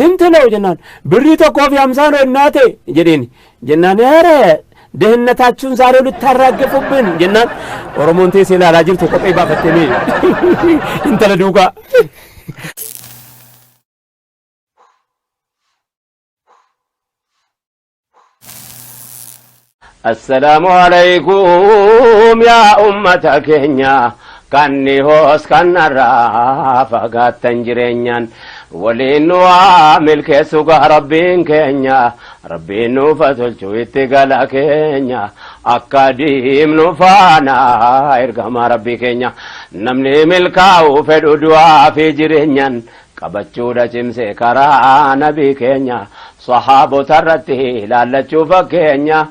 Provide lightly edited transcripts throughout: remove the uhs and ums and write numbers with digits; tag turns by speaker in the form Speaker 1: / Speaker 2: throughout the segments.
Speaker 1: سنتنا وجنان بريتو كوفي أمسانو الناتي جدين جنان يا رأي دهنتاچون ዛሬው ልታራገፉብን جنان ኦሮሞንቴ ሲላ ላጅር ተቆጣይ ባፈተኔ እንተለ ዱጋ السلام عليكم يا أمة كينيا كاني هوس كان رافقات تنجرينيان ولينو عامل كيسوغا ربين كينيا ربينو فتلتو اتقالا كينيا أكاديم نفانا إرقام ربي كينيا نمني ملكاو فدو دعا في جرينيان قبچو دا چمسي كرا نبي كينيا صحابو ترتي لالچو فكينيا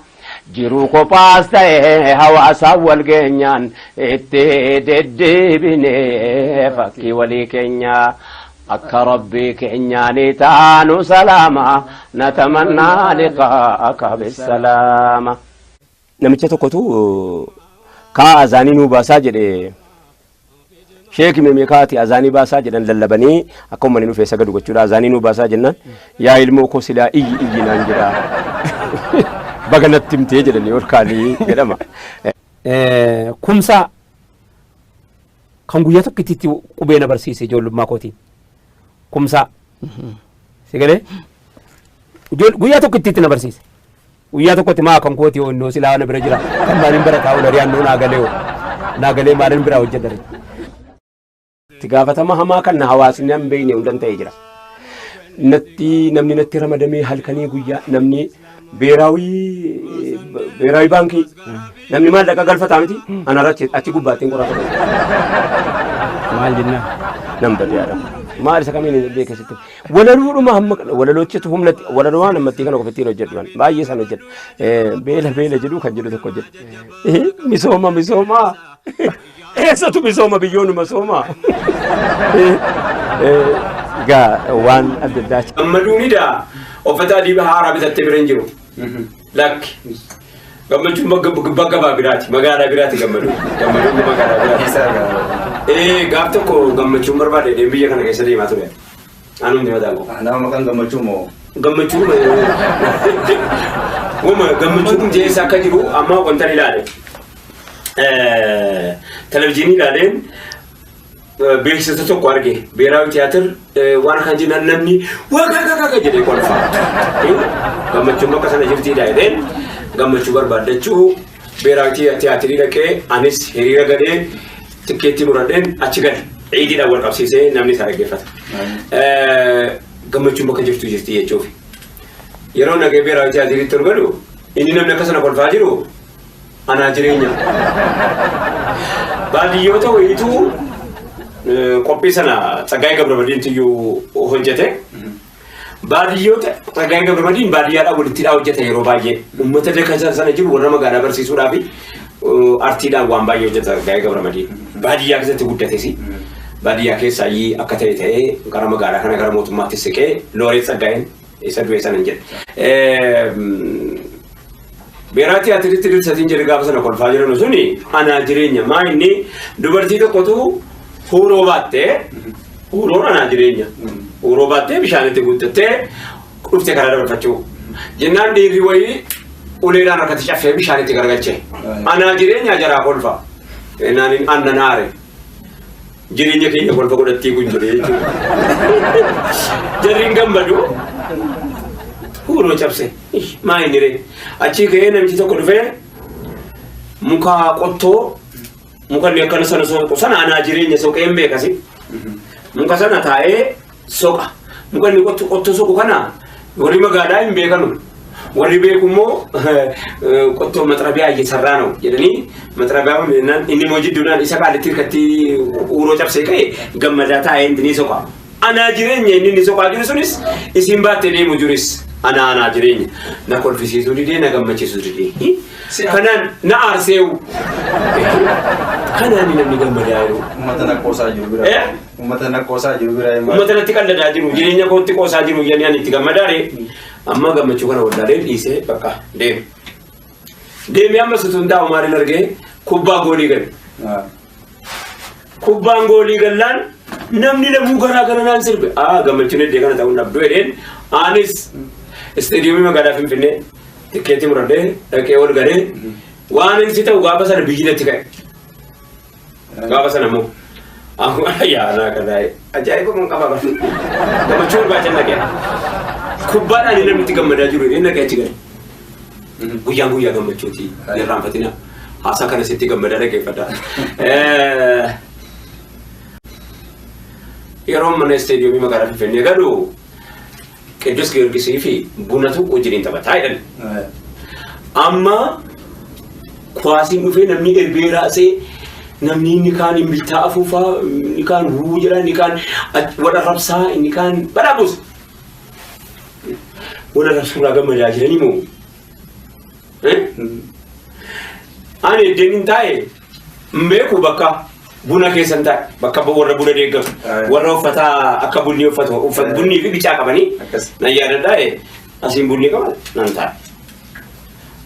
Speaker 1: jiru ko pasta hawasa wal genyan itti dedebine fakki wali kenya akka rabbi kenyani taanu salama natamanna liqa'aka bisalama namicha tokkotu ka azaninu basa jedhe sheek memekati azani basa jedhan lallabani akkuma ninu feesa gadu gochuudha azaninu basa jennan yaa ilmoo ko sila iyyi nan jira baganatti mtee jedhani orkaanii jedhama kumsa kan guyyaa tokkitti qubeena barsiise ijoollummaa kootiin kumsa sigale guyyaa tokkitti na barsiise guyyaa tokkotti maa kan kooti onnoo silaa na bira jira kan maalin barataa olariyan noo naagalee maalin bira hojjedare tigaafatama hamaa kan hawaasni an beeyne hundan ta'ee jira natti namni natti ramadamee halkanii guyyaa namni beeraawi baankii namni maal dhaqa galfataa miti ana achi gubbaatiin qorata maal jenna nam badiyaadha maal isa kamiin beekasitti walaluudhuma hamma walaloochitu humnatti walaluwaan ammatti kana qofittiin hojjedhuan baay'ee san hojjedhu beela jedhu kan jedhu tokko hojjedhu misooma eessatu misooma biyyoonuma sooma gaa waan adda addaati ammaduunidha offataa diiba haaraa bitattee bira hin jiru lakki gammachuun bagga biraati magaalaa biraati gammaduun magaalaa biraati gaaf tokko gammachuun barbaade biyya kana keessa deemaa ture anuun deema daakuu nama maqaan gammachuun moo gammachuun gammachuun jeessa akka jiru amma wantan ilaale televizyiinii ilaaleen beeksisa tokko arge beeraawi tiyaatir waan kan jiran namni wagaagaga jedhee kolfa gammachuun bakka sana jirtii daa'edeen gammachuu barbaadachuu beeraawi tiyaatirii dhaqee anis hiriira gadee tikkeetti muradheen achi gale ciidiidhaan wal qabsiisee namni isaa dhaggeeffata gammachuun bakka jirtii jechuuf yeroo nagee beeraawi tiyaatiriitti argadu inni namni akka sana kolfaa jiru anaa jireenya baadiyyoota wayituu qophii sana Tsaggaayee Gabramadiin tiyyuu hojjete baadiyyoota Tsaggaayee Gabramadiin baadiyyaadhaa walittidhaa hojjete yeroo baay'ee uummata deekan sana jiru warra magaalaa barsiisuudhaaf artiidhaan waan baay'ee hojjete Tsaggaayee Gabramadiin baadiyyaa keessatti guddatesi baadiyyaa keessaayyii akka ta'ee gara magaalaa kana gara mootummaatti siqee Looreet Tsaggaayeen isa du'e sana hin jedhe beeraa tiyaatiritti dirsatiin jedhe gaafa sana kolfaa jiran suni anaa jireenya maa inni dubartii tokkotu Huroo baattee huroon anaa jireenya huroo baattee bishaanitti guuttattee dhuftee karaa dabarfachuu jennaan dhiirri wayii uleedhaan harkatti caffee bishaanitti gargalchee anaa jireenya jaraa kolfa naan anna naare jireenya keenya kolfa godhattii kun jedhee jechuudha jarriin gammadu huroo cabse maa inni ree achii ka'ee namichi tokko dhufee muka qottoo mukanni akkana sana soqu sana anaa jireenya soqeen beekasi muka sana taa'ee soqa mukanni qottoo soqu kana warri magaalaa hin beekanu warri beekummoo qottoo maxarabiyaa sarraano jedhanii maxarabiyaa inni moo jidduudhaan isa qaalitti hirkatti uroo cabsee ka'e gammadaa taa'ee inni soqa anaa jireenya inni soqaa jiru sunis isin baattee deemu jiris anaa jireenya na kolfisiisuu didee na gammachiisuu didee kanaan na aarseewu kanaan namni gammadaa jiru uummata na qoosaa jiru bira uummata natti qalladaa jiru jireenya kootti qoosaa jiru jennaan itti gammadaare amma gammachuu kana wallaalee dhiisee bakka deemee amma sutuun taa'u maaliin argee kubbaa goolii gale kubbaan goolii gallaan namni lamuu garaa garanaan sirbe gammachuun iddoo kana ta'uu dhabduu jedheen anis isteediyoomii magaalaa Finfinnee tikkeetii muradhee dhaqee ol galee waan inni ta'u gaafa sana biyyatti ka'e gaafa sana immoo yaanaa kanaa ajaa'iba kun qaba gammachuu barbaacha dhaqee kubbaadhaan inni namni itti gammadaa jiru inni dhaqee achi gale guyyaan guyyaa gammachuuti irraanfatina haasaa kana sitti gammadaa dhaggeeffadha. Yeroo mana isteediyoomii magaalaa Finfinnee galu Qidduus Giyoorgisii fi Bunatu wajjiniin taphataa jedhan. Amma kuwaasiin dhufee namni erbee raasee namni inni kaan imbiltaa afuufaa inni kaan ruu jedha inni kaan wada rabsaa inni kaan badhaabus wada rabsuudhaa gammadaa jiranii moo? Ani deemin taa'e mbeeku bakka buna keessan taa'e bakka warra buna deeggaru warra uffata akka bunni uffatu bunnii fi bicaa qabanii na yaadadhaa asiin bunni qaban nan taa'e.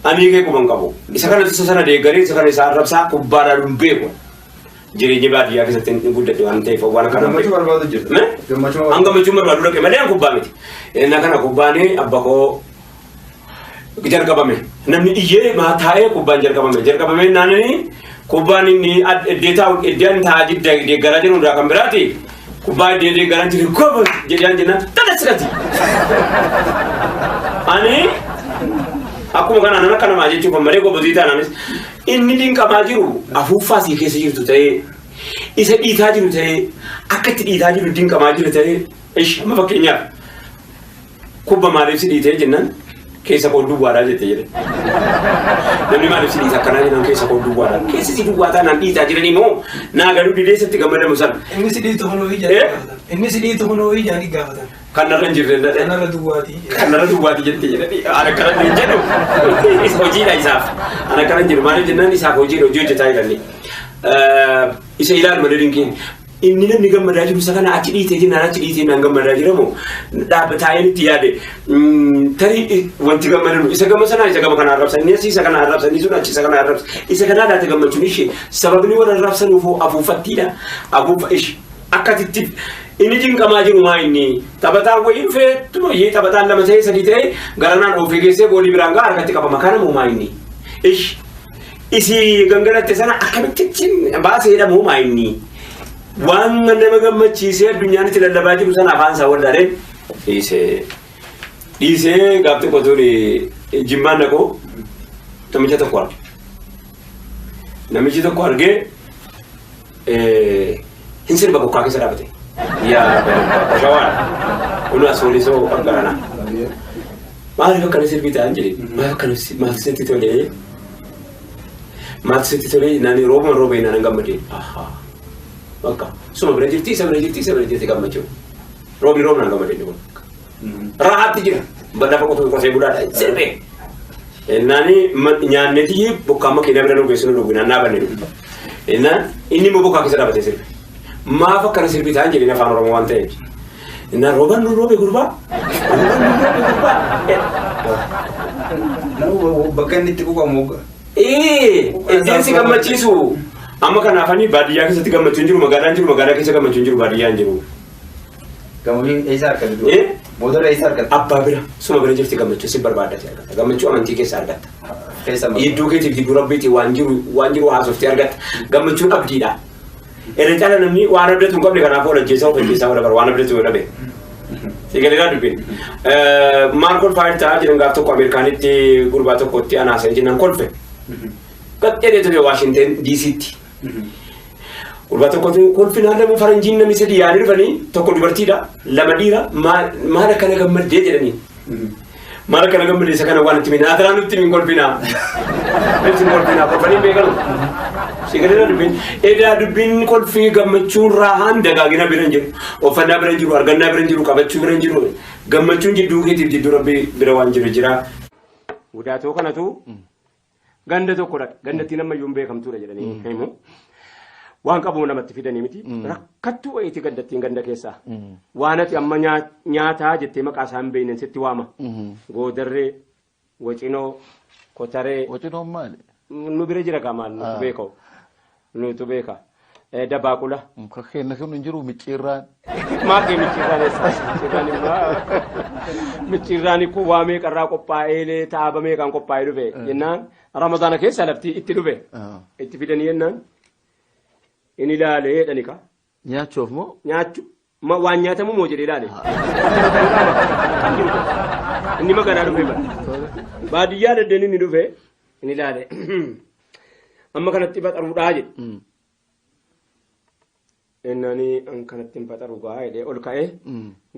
Speaker 1: Ani kee quban qabu isa kana isa sana deeggaree isa kana isa arrabsaa kubbaadhaan beeku jireenya baadiyyaa keessatti guddate waan ta'eef waan kana
Speaker 2: gammachuu barbaadu jirtu.
Speaker 1: Gammachuu barbaadu dhaqee malee kubbaa miti. Inni kana kubbaanii abba koo jalqabame namni iyyee taa'ee kubbaan jalqabame naannanii kubbaan inni iddaan taa'aa deeggaraa jiru irraa kan biraati kubbaa deeggaraa jiru goba jedhaan jenna dadhasidhati. Ani akkuma kanaan akka namaa jechuun malee gobotii taanaanis inni dinqamaa jiru afuuffaa sii keessa jirtu ta'ee isa dhiitaa jiru ta'ee akka itti dhiitaa jiru dinqamaa jiru ta'ee amma fakkeenyaaf kubba maaliif si dhiitee jennaan keessa koo duwwaadhaa jettee jedhe. Namni maaliif si dhiita akkanaa jedhan keessa koo duwwaadhaa. Keessa si duwwaataa naan dhiitaa jiranii moo naa garuu dideessatti gammadamu sana.
Speaker 3: Inni si dhiitu hunoo ijaan gaafatan.
Speaker 1: Kanarra hin jirre dhadhe. Kanarra duwwaatii jettee jedhanii ana kana hin jedhu hojiidha isaaf. Ana kana hin jedhu maaliif jennaan isaaf hojiidha hojii hojjetaa jedhanii. Isa ilaalu malee dinqiin. Inni namni gammadaa jiru isa kana achi dhiitee jennaan achi dhiitee naan gammadaa jiramoo dhaabbataa itti yaade tarii wanti gammadanu isa gama sanaa isa gama kana arrabsan inni asii isa kana arrabsan inni sun achi isa kana arrabsan isa kanaa laata gammachuun ishee sababni wal arrabsanuuf afuuffattiidha afuuffa ishee akkasitti inni dinqamaa jiru maa inni taphataan wayii dhufee yee taphataan lama ta'ee sadii ta'ee garanaan ofii geessee goolii biraan gaa harkatti qabama kana moo maa inni isi gangalatte sana akkamitti baasee jedhamu maa inni. Waan nama gammachiisee addunyaan itti lallabaa jiru sana afaan isaa waldaaleen dhiisee gaafte qotuun jimmaan dhaqoo namicha tokko arge. Namichi tokko argee hin sirba bokkaa keessa dhaabate. Yaa shawaan kun asoolisoo qarqaranaa. Maaliif akkana sirbii ta'an jedhee maaliif akkana maal sitti tolee maal sitti tolee naani roobee naan gammadee. Bakka suma bira jirti gammachuu roobni naan gammadee kun rahaatti jira lafa qotee bulaadha sirbee naani nyaanneeti bokkaa makiinaa bira nugeessu nu dhugu naannaa banne dhugu inni immoo bokkaa keessa dhaabatee sirbe maaf akkana sirbii ta'an jedheen afaan oromoo waan ta'eef roobaan nu roobee gurbaa
Speaker 2: bakka inni itti quuqamu
Speaker 1: iddeen si gammachiisu. Amma kanaafanii baadiyyaa keessatti gammachuun jiru magaalaa keessa gammachuun jiru baadiyyaan jiru.
Speaker 2: Gammachuun eessa argatu? Motora eessa argatu?
Speaker 1: Abbaa bira suma bira jirti gammachuu si barbaadate argata. Gammachuu amantii keessa argata. Iddoo keetiif gidduu rabbiitii waan jiru haasoftee argata. Gammachuun abdiidha. Irra caala namni waan abdatu hin qabne kanaaf walajjeessaa wala bara waan abdatu yoo dhabe. Sigalee dubbin. Maal kolfaa ta'aa jiran gaaf tokko Ameerikaanitti gurbaa tokkotti anaasa'ee jiran kolfe. Qaxxee ture Waashingten DC'tti. Gurbaa tokkotu kolfinaan lama faranjiin namni sadii yaa'anii dhufanii tokko dubartiidha lama dhiira maal akkana gammaddee jedhanii. Maal akkana gammaddee isa kana waan itti minaa ataraan nutti min kolfinaa. Nutti kolfinaa kolfanii beekamu. Sigalee dubbin edaa dubbiin kolfii gammachuun raahaan dagaagina bira hin jiru uffannaa bira hin jiru argannaa bira hin jiru qabachuu bira hin jiru gammachuun jidduu keetiif jidduu rabbii bira waan jiru jira. Gudaatoo kanatu ganda tokkodha gandatti nama iyyuu beekamtuudha jedhanii himu waan qabu namatti fidanii miti rakkattuu wayiiti gandattiin ganda keessaa waan ati amma nyaataa jettee maqaa isaan beeynen sitti waama goodarree wacinoo kotaree
Speaker 4: wacinoo maali
Speaker 1: nu bira jira qaamaan nutu beekoo nutu beeka dabaaqula.
Speaker 4: Muka keenya kun hin jiru micciirraan.
Speaker 1: Maakee micciirraan eessa? Micciirraan kun waa meeqarraa qophaa'ee taa'abamee kan qophaa'ee dhufe jennaan Ramadaana keessa lafti itti dhufe itti fidanii jennaan inni ilaalee jedhaniika.
Speaker 4: Nyaachuuf moo?
Speaker 1: Nyaachu waan nyaatamu moo jedhee ilaale. Inni magaalaa dhufe bara. Baadiyyaa daddeen inni dhufe inni ilaale. Amma kanatti baxaruudhaa jedhe. Innani an kanatti baxaru gaa jedhee ol ka'ee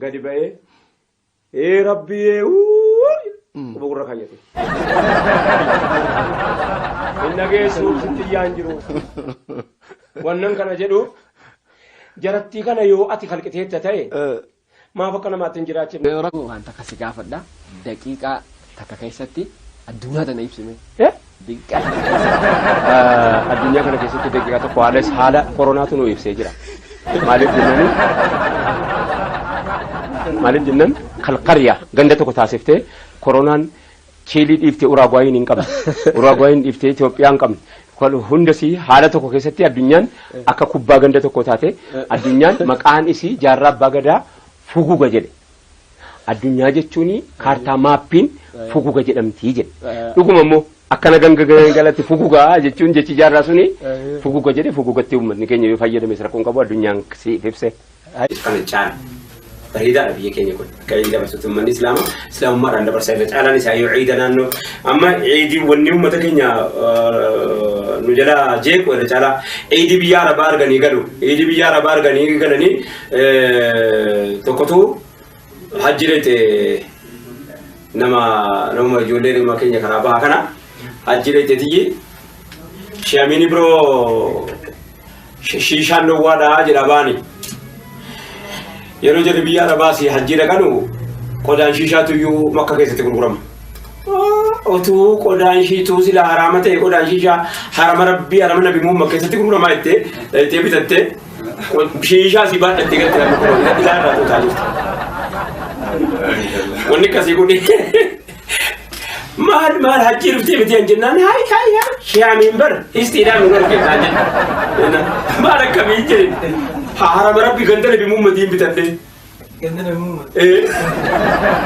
Speaker 1: gadi ba'ee rabbii quba gurra kayyate. Inni geessuuf sitti iyyaan jiru. Wannan kana jedhu jarattii kana yoo ati kalqiteetta ta'e maaf akka namaatti hin jiraachifne.
Speaker 5: Wanta kasi gaafadha daqiiqaa takka keessatti addunyaa tana ibsime.
Speaker 1: Addunyaa kana keessatti daqiiqaa tokko haala koronaatu nu ibsee jira. Maaliif jennaan kalqariyaa ganda tokko taasiftee koronaan Chiilii dhiiftee Uraagwaayin hin qabne. Uraagwaayin dhiiftee Itoophiyaa hin qabne. Hundasii haala tokko keessatti addunyaan akka kubbaa ganda tokko taate addunyaan maqaan isii jaarraa abbaa gadaa fuguga jedhe. Addunyaa jechuun kaartaa maappiin fuguga jedhamtii jedhe. Dhuguma immoo akkana gangalatti fugugaa jechuun jechi jaarraa suni fuguga jedhe fugugatti uummatni keenya yoo fayyadame rakkoon qabu addunyaan siif ibse. Kana caala bareedaadha biyya keenya kun akka inni dabarsutti uummanni islaamummaadhaan dabarsaa irra caalaan isaa yoo ciida naannoo amma ciidii wanni uummata keenya nu jala jeequ irra caalaa ciidii biyya arabaa arganii galu ciidii biyya arabaa arganii galanii tokkotu hajjireete nama ijoollee nama keenya karaa bahaa kana hajjireete tiyyi shaamini biroo shiishaan dhowwaadhaa jedha baani. Yeroo jedhu biyya arabaasi hajjii dhaqanu qodaan shiishaatu iyyuu makka keessatti gurgurama. Otuu qodaan shiituu sila haraama ta'e qodaan shiishaa harama rabbii harama nabi muummaa keessatti gurguramaa jettee bitattee shiishaa si baadhattee galte nama kun ilaa irraa tuutaa jirti. Wanni akkasii kun maal hajjii dhuftee miti hin jennaan shaamiin bara istiidhaan nu argannaa jenna. Maal akkamii jedhe harama rabbii ganda nabi muummatiin bitadhee.
Speaker 3: Ganda nabi muummaa.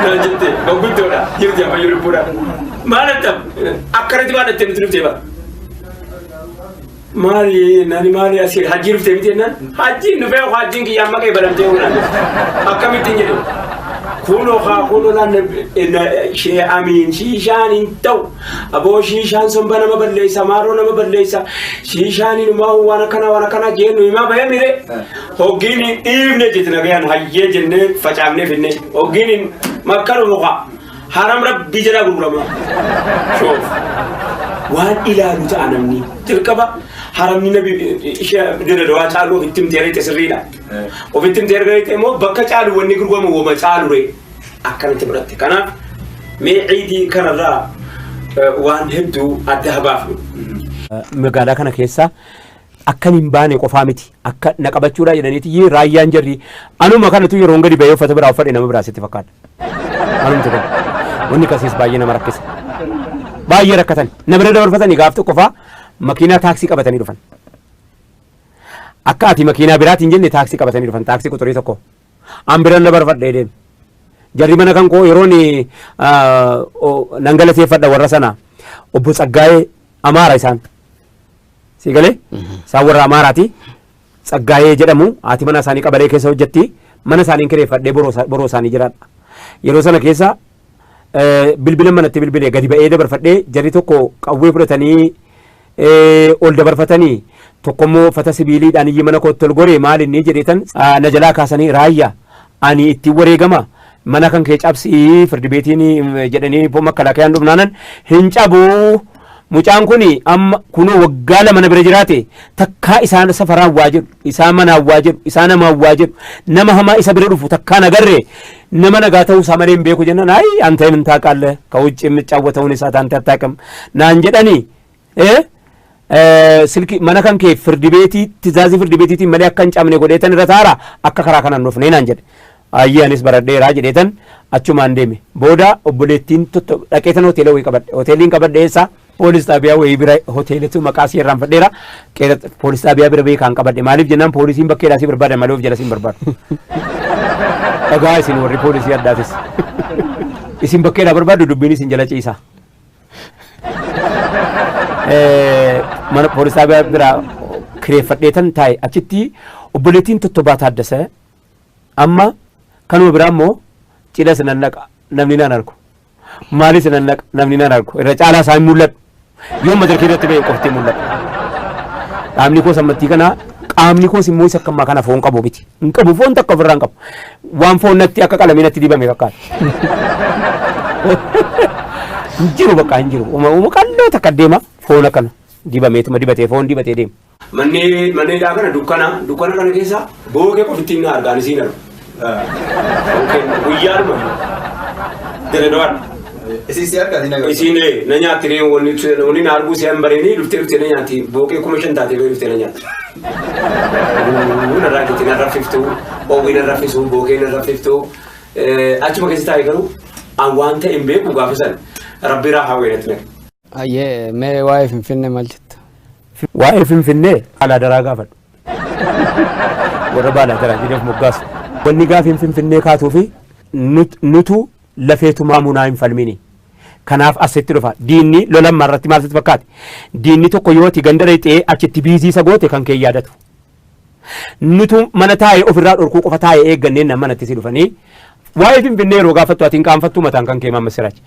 Speaker 1: Naan jettee gurguddoodha jirti amma yoo lubbuudha. Maal attam akkanatti baadhattee nuti dhuftee bara. Maali asii hajjii dhuftee miti jennaan hajjiin dhufee hajjiin kiyyaa amma qe'ee badamtee oolaa akkamittiin jedhu. Kunoo laan shee amiin shiishaan hin ta'u aboo shiishaan somba nama balleessa maaroo nama balleessa shiishaan inumaa waan akkanaa jennu himaa bahee mire hoggiin hin dhiifne jetti nagayaan hayyee jennee facaafnee finne hoggiin hin makkanu muka haram rabbii jedhaa gurgurama shoof waan ilaalu ta'a namni jalqaba haramni nabi ishee daldalaa caalu ofitti miti erga sirriidha. Ofitti miti erga immoo bakka caalu wanni gurguramu wama caalure akkanatti fudhatte. Kanaaf mee ciidii kanarraa waan hedduu adda habaafnu. Magaalaa kana keessa akkan hin baane qofaa miti akka na qabachuudha jedhaniiti raayyaan jarri anuma kanatu yeroo gadi bahee uffata biraa uffadhe nama biraa sitti fakkaata. Anumti kun wanni kasiis baay'ee nama rakkisa. Baay'ee rakkatan na bira dabarfatanii gaaf tokko fa'aa makiinaa taaksii qabatanii dhufan. Akka ati makiinaa biraatiin jenne taaksii qabatanii dhufan taaksii quxurii tokko. An biraan dabarfadhee deeme. Jarri mana kan koo yeroon nan galateeffadha warra sana obbo Tsaggaayee Amaara isaan. Si galee? Isaan warra Amaaraati. Tsaggaayee jedhamu haati mana isaanii qabalee keessa hojjetti. Mana isaanii kireeffadhee boroo isaanii jiraadha. Yeroo sana keessa bilbila manatti bilbilee gadi ba'ee dabarfadhee jarri tokko qawwee fudhatanii ol dabarfatanii tokkommoo fata sibiiliidhaan iyyi mana kootti ol goree maal inni jedheetan na jalaa kaasanii raayyaa ani ittiin wareegama mana kan kee cabsii firdi beetiin jedhanii makkalakayaan dhufnaanan hin cabuu mucaan kun amma kunoo waggaa lama na bira jiraate takkaa isaan safaraan waa jedhu isaan manaan waa jedhu isaan namaan waa jedhu nama hamaa isa bira dhufu takkaa nagarre nama nagaa ta'uu isaa malee hin beeku jennaan ayi anta hin taaqaalle ka wucci የሚጫወተውን isaa taante attaaqam naan jedhanii silki mana kan kee firdi beetii tizaazii firdi beetiitiin malee akka hin cabne godheetan irra taara akka karaa kanaan dhufnee naan jedhe ayyaanis baradheeraa jedheetan achumaan deeme booda obboleettiin dhaqeetan hoteelii qabadhe hoteeliin qabadhe eessa Poolis xaabiyaa wayii bira hoteelatu maqaa si irraan fadheera. Poolis xaabiyaa bira beekaan qabadhe maaliif jennaan poolisiin bakkeedhaa si barbaada malee of jala si barbaadu. Dhagaa isin warri poolisii addaatis. Isin bakkeedhaa barbaadu dubbiin isin jala ciisa. Mana poolis xaabiyaa bira kireeffadheetan taa'e achitti obboleettiin Tottobaa Taaddasee amma kanuma biraa immoo cidha sinan naqa namni naan argu. Maalis nan naqa namni naan argu irra caalaa isaa hin mul'atu. Yoo madarkii irratti ba'e qoftee mul'atu. Qaamni koo sammattii kana qaamni koos immoo isa akkamaa kana foon qabu miti. Hin qabu foon takka ofirraa hin qabu. Waan foon natti akka qalamii natti dibame fakkaata. Hin jiru bakka hin jiru. Uuma qalloo takka deema foon akkana dibameetuma dibatee foon dibatee deema. Manneedhaa kana dukkana kana keessa bookee qofittiin na argaan isiin argu. Guyyaadhuma daladoodha. Isiin na nyaatti wanni na arguu si'an bareedee dhuftee na nyaatti bookee 5,000 taatee dhuftee na nyaatti. Narraa jettee na raffiftuu, oowwii na raffisuu, bookee na raffiftuu. Achuma keessa taa'ee garuu waan ta'e hin beeku gaafa sana rabbi irraa hawwee natti naqe.
Speaker 5: Ayyee mee waa'ee Finfinnee maal jetta?
Speaker 1: Waa'ee Finfinnee haala daraa gaafadhu. Warra baala daraa jedheef moggaasu. Wanni gaafiin Finfinnee kaatuu fi nutu lafeetumaa munaa hin falmini. Kanaaf asitti dhufa. Diinni lolammaa irratti maal sitti fakkaate? Diinni tokko yoo ti ganda dhayxee achitti biizii isa goote kan kee yaadatu. Nutu mana taa'ee ofirraa dhorkuu qofa taa'ee eegganneen nama manatti si dhufanii waa'ee Finfinnee yeroo gaafattu atiin qaanfattuu mataan kan kee mamma siraachi.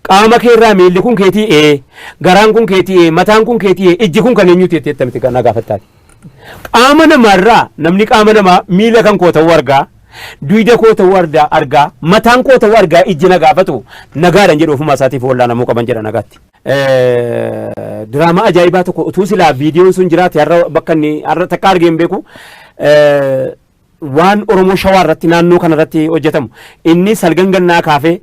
Speaker 1: Qaama kee irraa miilli kun keetii garaan kun keetii mataan kun keetii ijji kun kan eenyuuti jettee miti kan gaafattaati. Qaama namaarraa namni qaama namaa miila kan koo ta'uu argaa. Duwida koo ta'uu argaa mataan koo ta'uu argaa ijji na gaafatu nagaadhaan jedhu ofuma isaatiif wallaan namuu qaban jedha nagaatti. Diraamaa ajaa'ibaa tokko utuu silaa viidiyoon sun jiraate har'a bakka inni har'a takka argee hin beeku waan Oromoo Shawaa irratti naannoo kana irratti hojjetamu inni salgangannaa kaafee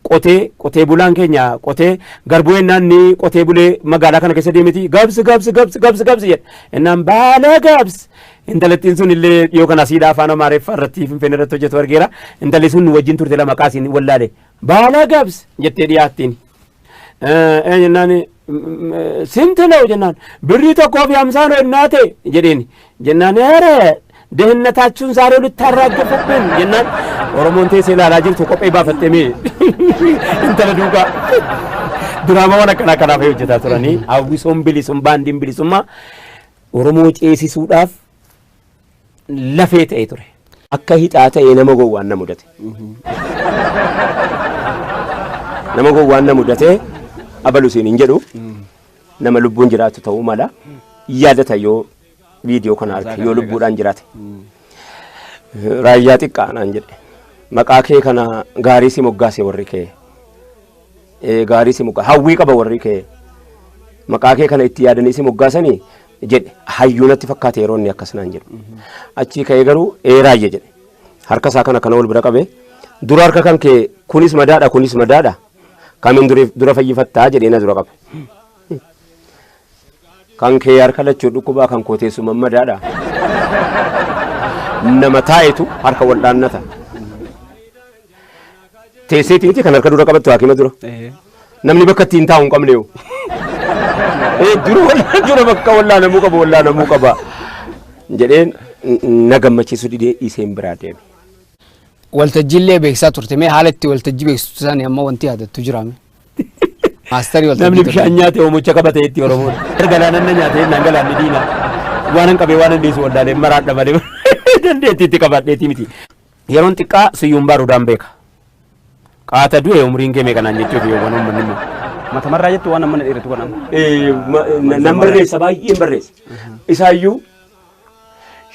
Speaker 1: qotee bulaan keenya qotee garbuu ennaan ni qotee bulee magaalaa kana keessa deemeti gabsi jedha ennaan baala gabsi. Intalattiin sun illee yoo kana siidhaa afaan Amaariffaa irratti Finfinnee irratti hojjetu argeera. Intalli sun wajjin turte lama qaasiin wallaale. Baala gabs jettee dhiyaattiin. Jennaan sinti ለው jennaan birrii 150 ነው እናቴ jedheeni jennaan dehennataachun zaaree littaarraaggeeffadhen jennaan Oromoon teessee ilaalaa jirtu kophee baafattee mee intala duukaa diraamaa waan akkanaa kanaaf hojjetaa turanii hawwisoon bilisummaa baandiin bilisummaa Oromoo ceesisuudhaaf lafee ta'e ture. Akka hixaa ta'e nama gowwaan na mudate. Nama gowwaan na mudate abalusiin hin jedhu nama lubbuun jiraatu ta'uu mala yaadata yoo viidiyoo kana arge yoo lubbuudhaan jiraate. Raayyaa xiqqaa naan jedhe maqaa kee kana gaarii si moggaase warri kee gaarii si moggaa hawwii qaba warri kee maqaa kee kana itti yaadanii si moggaasanii jedhe hayyuunatti fakkaate yeroo inni akkas naan jedhu achii ka'ee garuu raayya jedhe harka isaa kana ol bira qabe dura harka kan kee kunis madaadha kamiin dura fayyifattaa jedhee na dura qabe kan kee harka lachuu dhukkubaa kan koo teessuma madaadha nama taa'etu harka wal dhaannata teesseetii miti kan harka dura qabattu haakima dura namni bakka ittiin taa'u hin qabne yoo dura bakka wallaalamuu qaba jedheen na gammachiisu didee iseen biraa deeme.
Speaker 5: Waltajjiillee beeksisaa turte mee haala itti waltajjii beeksistu isaanii amma wanti yaadattu jiraame. Maastarii waltajjii.
Speaker 1: Namni bishaan nyaate oomicha qabatee itti Oromoon. Galaanaan na nyaatee naan galaanni diina. Waan hin qabee waan hin dhiisu wallaalee maraadha malee dandeettii itti qabadheetii miti. Yeroon xiqqaa Siyyuun Baaruudhaan beeka. Qaata du'e umriin kee meeqanaan jechuuf yoo waan uummanni immoo.
Speaker 6: Mata marraa jettu waan amma na dheeratu godhama.
Speaker 1: Nan barreessa baay'een barreessa. Isaayyuu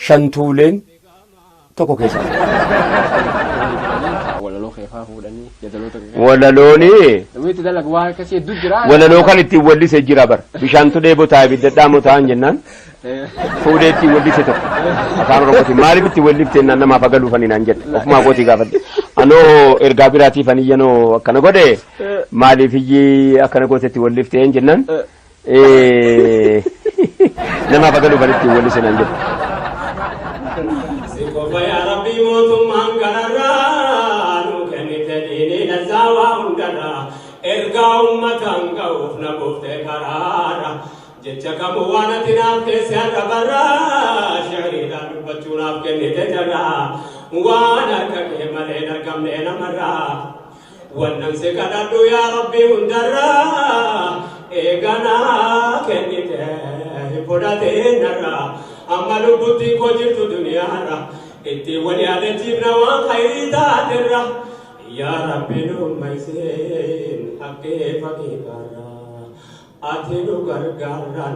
Speaker 1: shantuuleen tokko keessa. Walalooni. Walaloo kan ittiin wallise jira bara. Bishaantu dheebotaa ibiddadhaa motaan jennaan. Fuudhee ittiin wallise tokko. Afaan Oromooti maaliif ittiin walliftee namaaf agaluufanii naan jedhe. Ofumaa kootii gaafadhe. Anoo ergaa biraatiif ani yanoo akkana godhe maaliif iyyii akkana gootetti walliftee jennaan. Namaaf agaluufanii ittiin wallise naan jedhe.
Speaker 7: ergaa uummataan ga'uuf na buuftee karaara jecha kamuu waan ati naaf keessi har'a barraa shahriidhaan dubbachuu naaf kennite jarraa waan harka kee malee hin argamne namarraa wannan si kadhadhu yaa rabbii hundarraa eeganaa kennite fudhatee narraa amma lubbutti koo jirtu duniyaarra itti wal yaadachiifna waan khayrii taaterra yaa rabbi nummayseen haqqee faqiiqarra ati nu gargaarran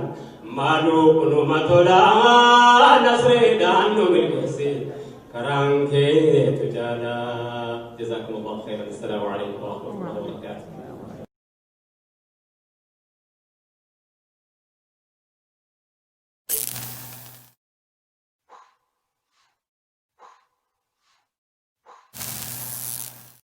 Speaker 7: maaluu kunuma tolaa nasreedhaan nu milkeesse karaan keetu jaalaa jazakumullahu khairan. Assalaamu alaikum wa rahmatullahi wa barakatuh.